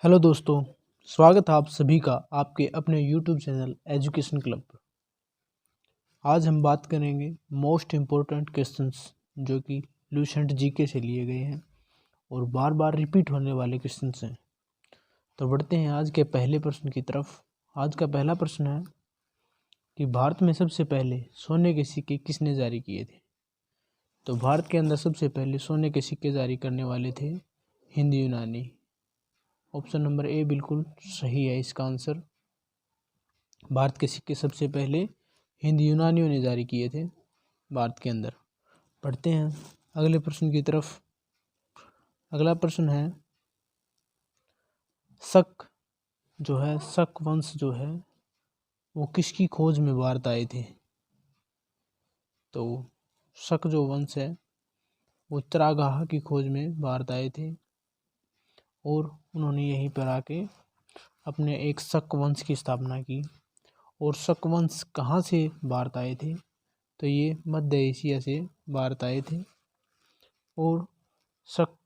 Hello दोस्तों, स्वागत है आप सभी का आपके अपने यूट्यूब चैनल एजुकेशन क्लब पर। आज हम बात करेंगे मोस्ट इम्पोर्टेंट क्वेश्चंस जो कि लूसेंट जीके से लिए गए हैं और बार बार रिपीट होने वाले क्वेश्चंस हैं। तो बढ़ते हैं आज के पहले प्रश्न की तरफ। आज का पहला प्रश्न है कि भारत में सबसे पहले सोने के सिक्के किसने जारी किए थे। तो भारत के अंदर सबसे पहले सोने के सिक्के जारी करने वाले थे हिंद यूनानी। ऑप्शन नंबर ए बिल्कुल सही है इसका आंसर। भारत के सिक्के सबसे पहले हिंद यूनानियों ने जारी किए थे भारत के अंदर। पढ़ते हैं अगले प्रश्न की तरफ। अगला प्रश्न है शक वंश जो है वो किसकी खोज में भारत आए थे। तो शक जो वंश है वो चरागाह की खोज में भारत आए थे और उन्होंने यहीं पर आके अपने एक शक वंश की स्थापना की। और शक वंश कहाँ से भारत आए थे, तो ये मध्य एशिया से भारत आए थे। और शक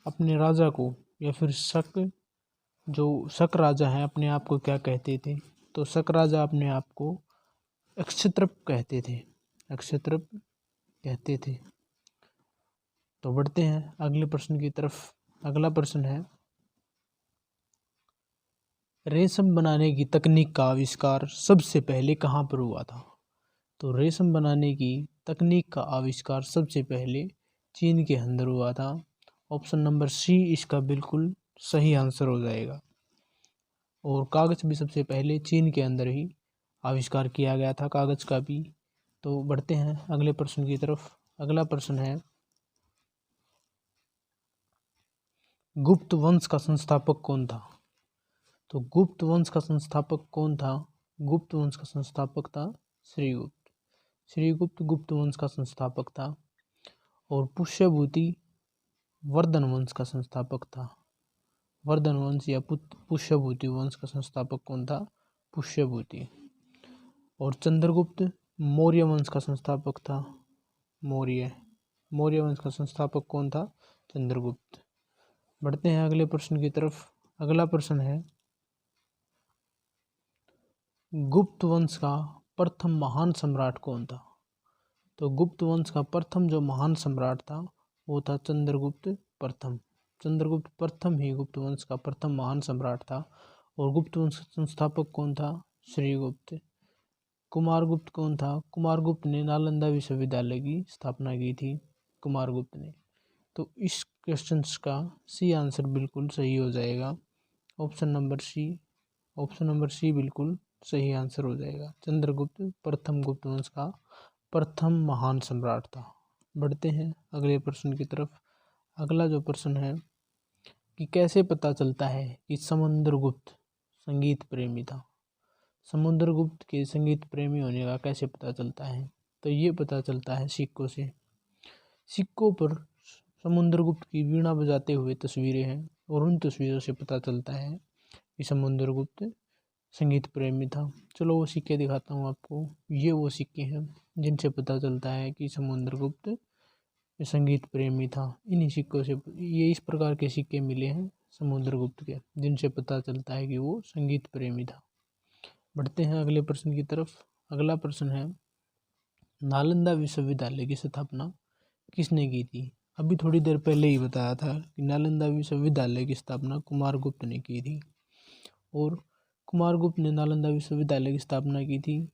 अपने राजा को या फिर शक राजा हैं अपने आप को क्या कहते थे, तो शक राजा अपने आप को अक्षत्रप कहते थे। अक्षत्रप कहते थे। तो बढ़ते हैं अगले प्रश्न की तरफ। अगला प्रश्न है रेशम बनाने की तकनीक का आविष्कार सबसे पहले कहाँ पर हुआ था। तो रेशम बनाने की तकनीक का आविष्कार सबसे पहले चीन के अंदर हुआ था। ऑप्शन नंबर सी इसका बिल्कुल सही आंसर हो जाएगा। और कागज़ भी सबसे पहले चीन के अंदर ही आविष्कार किया गया था, कागज़ का भी। तो बढ़ते हैं अगले प्रश्न की तरफ। अगला प्रश्न है गुप्त वंश का संस्थापक कौन था। तो गुप्त वंश का संस्थापक कौन था। गुप्त वंश का संस्थापक था श्रीगुप्त। श्रीगुप्त गुप्त वंश का संस्थापक था। और पुष्यभूति वर्धन वंश का संस्थापक था। वर्धन वंश या पुष्यभूति वंश का संस्थापक कौन था। पुष्यभूति। और चंद्रगुप्त मौर्य वंश का संस्थापक था। मौर्य वंश का संस्थापक कौन था। चंद्रगुप्त। बढ़ते हैं अगले प्रश्न की तरफ। अगला प्रश्न है गुप्त वंश का प्रथम महान सम्राट कौन था। तो गुप्त वंश का प्रथम जो महान सम्राट था वो था चंद्रगुप्त प्रथम। चंद्रगुप्त प्रथम ही गुप्त वंश का प्रथम महान सम्राट था। और गुप्त वंश का संस्थापक कौन था। श्रीगुप्त। कुमारगुप्त कौन था। कुमारगुप्त ने नालंदा विश्वविद्यालय की स्थापना की थी। कुमारगुप्त ने। तो इस क्वेश्चन का सी आंसर बिल्कुल सही हो जाएगा। ऑप्शन नंबर सी बिल्कुल सही आंसर हो जाएगा। चंद्रगुप्त प्रथम गुप्त वंश का प्रथम महान सम्राट था। बढ़ते हैं अगले प्रश्न की तरफ। अगला जो प्रश्न है कि कैसे पता चलता है कि समुद्रगुप्त संगीत प्रेमी था। समुद्रगुप्त के संगीत प्रेमी होने का कैसे पता चलता है, तो ये पता चलता है सिक्कों से। सिक्कों पर समुद्रगुप्त की वीणा बजाते हुए तस्वीरें हैं और उन तस्वीरों से पता चलता है कि समुद्रगुप्त संगीत प्रेमी था। चलो वो सिक्के दिखाता हूँ आपको। ये वो सिक्के हैं जिनसे पता चलता है कि समुद्रगुप्त संगीत प्रेमी था। इन्हीं सिक्कों से ये इस प्रकार के सिक्के मिले हैं समुद्रगुप्त के जिनसे पता चलता है कि वो संगीत प्रेमी था। बढ़ते हैं अगले प्रश्न की तरफ। अगला प्रश्न है नालंदा विश्वविद्यालय की स्थापना किसने की थी। अभी थोड़ी देर पहले ही बताया था कि नालंदा विश्वविद्यालय की स्थापना कुमारगुप्त ने की थी। और कुमारगुप्त ने नालंदा विश्वविद्यालय की स्थापना की थी।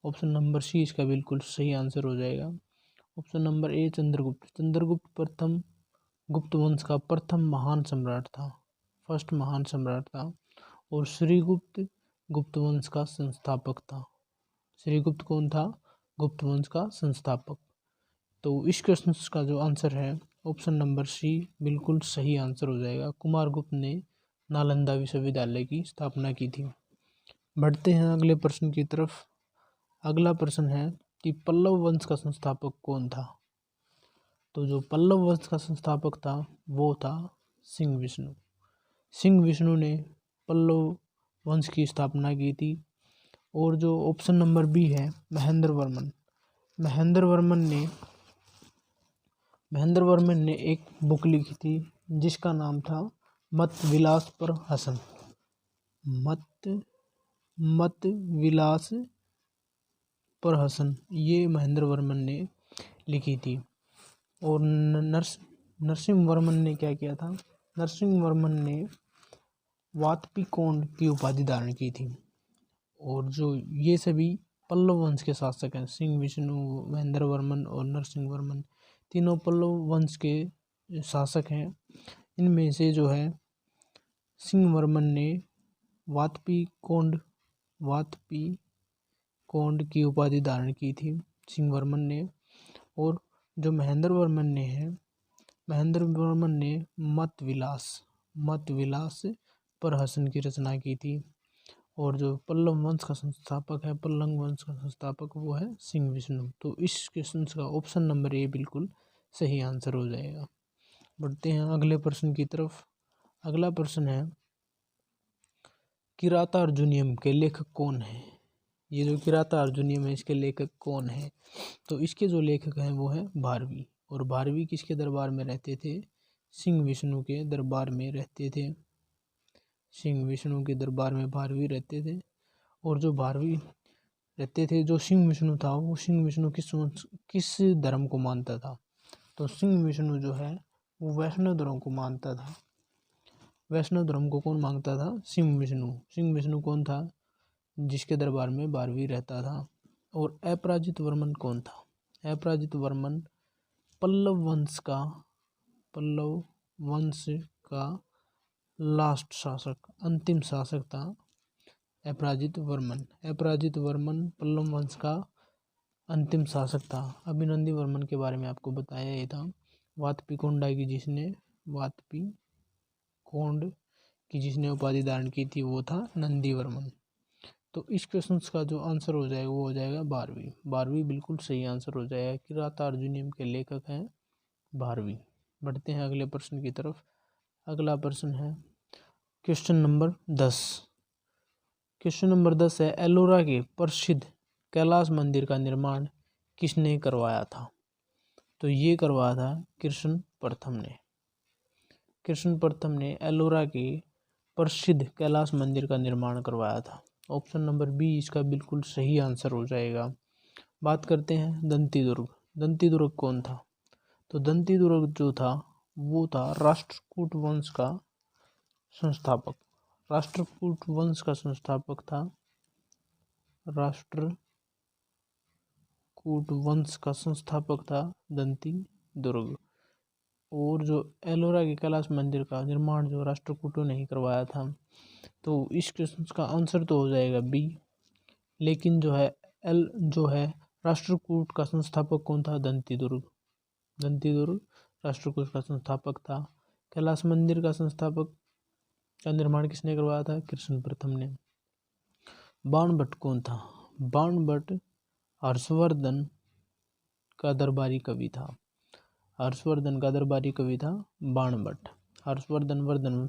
ऑप्शन नंबर सी इसका बिल्कुल सही आंसर हो जाएगा। Option number A Chandragupta. Chandragupta प्रथम गुप्त वंश का प्रथम महान सम्राट था, फर्स्ट महान सम्राट था। और श्रीगुप्त गुप्त वंश का संस्थापक था। श्रीगुप्त कौन था। गुप्त वंश का संस्थापक। तो इस क्वेश्चन का जो आंसर है ऑप्शन नंबर सी बिल्कुल सही आंसर हो जाएगा। कुमारगुप्त ने नालंदा विश्वविद्यालय की स्थापना की थी। बढ़ते हैं अगले प्रश्न की तरफ। अगला प्रश्न है कि पल्लव वंश का संस्थापक कौन था। तो जो पल्लव वंश का संस्थापक था वो था सिंह विष्णु। सिंह विष्णु ने पल्लव वंश की स्थापना की थी। और जो ऑप्शन नंबर बी है महेंद्र वर्मन ने एक बुक लिखी थी जिसका नाम था मत विलास पर हसन, मत विलास पर हसन, ये महेंद्र वर्मन ने लिखी थी। और नरसिंह वर्मन ने क्या किया था? नरसिंह वर्मन ने वातपिकोंड की उपाधि धारण की थी। और जो ये सभी पल्लव वंश के शासक हैं, सिंह, विष्णु, महेंद्र वर्मन और नरसिंह वर्मन, तीनों पल्लव वंश के शासक हैं। इनमें से जो है सिंह वर्मन ने वातपिकोंड की उपाधि धारण की थी, सिंह वर्मन ने। और जो महेंद्र वर्मन ने मत विलास पर हसन की रचना की थी। और जो पल्लव वंश का संस्थापक वो है सिंह विष्णु। तो इस क्वेश्चन का ऑप्शन नंबर ए बिल्कुल सही आंसर हो जाएगा। बढ़ते हैं अगले प्रश्न की तरफ। अगला प्रश्न है, किराता अर्जुनियम के लेखक कौन है? ये जो किराता अर्जुनियम है इसके लेखक कौन है? तो इसके जो लेखक हैं वो है भारवी। और भारवी किसके दरबार में रहते थे? सिंह विष्णु के दरबार में रहते थे। सिंह विष्णु के दरबार में भारवी रहते थे। और जो भारवी रहते थे, जो सिंह विष्णु था, वो सिंह विष्णु किस धर्म को मानता था? तो सिंह विष्णु जो है वो वैष्णव धर्म को मानता था। वैष्णव धर्म को कौन मांगता था? सिंह विष्णु। सिंह विष्णु कौन था? जिसके दरबार में भारवी रहता था। और अपराजित वर्मन कौन था? अपराजित वर्मन पल्लव वंश का लास्ट शासक, अंतिम शासक था अपराजित वर्मन पल्लव वंश का अंतिम शासक था। अभिनंदी वर्मन के बारे में आपको बताया ही था। वातपिकोंड की जिसने उपाधि धारण की थी वो था नंदी वर्मन। तो इस क्वेश्चन का जो आंसर हो जाएगा वो हो जाएगा भारवी बिल्कुल सही आंसर हो जाएगा। किराता अर्जुनियम के लेखक हैं भारवी। बढ़ते हैं अगले प्रश्न की तरफ। अगला प्रश्न है क्वेश्चन नंबर 10। क्वेश्चन नंबर 10 है, एलोरा के प्रसिद्ध कैलाश मंदिर का निर्माण किसने करवाया था? तो ये करवाया था कृष्ण प्रथम ने एलोरा के प्रसिद्ध कैलाश मंदिर का निर्माण करवाया था। ऑप्शन नंबर बी इसका बिल्कुल सही आंसर हो जाएगा। बात करते हैं दंतीदुर्ग कौन था? तो दंतीदुर्ग जो था वो था राष्ट्रकूट वंश का संस्थापक था दंतीदुर्ग। और जो एलोरा के कैलाश मंदिर का निर्माण जो राष्ट्रकूटों ने ही करवाया था। तो इस क्वेश्चन का आंसर तो हो जाएगा बी। लेकिन जो है राष्ट्रकूट का संस्थापक कौन था? दंतीदुर्ग राष्ट्रकूट का संस्थापक था। कैलाश मंदिर का निर्माण किसने करवाया था? कृष्ण प्रथम ने। बाणभट्ट कौन था? बाणभट्ट हर्षवर्धन का दरबारी कवि था। बाणभट्ट। हर्षवर्धन वर्धन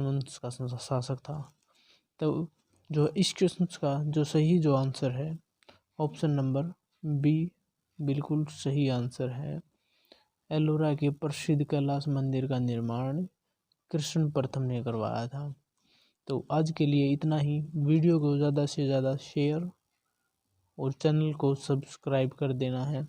वंश का शासक था। तो जो इस क्वेश्चन का जो सही जो आंसर है ऑप्शन नंबर बी बिल्कुल सही आंसर है। एलोरा के प्रसिद्ध कैलाश मंदिर का निर्माण कृष्ण प्रथम ने करवाया था। तो आज के लिए इतना ही। वीडियो को ज़्यादा से ज़्यादा शेयर और चैनल को सब्सक्राइब कर देना है।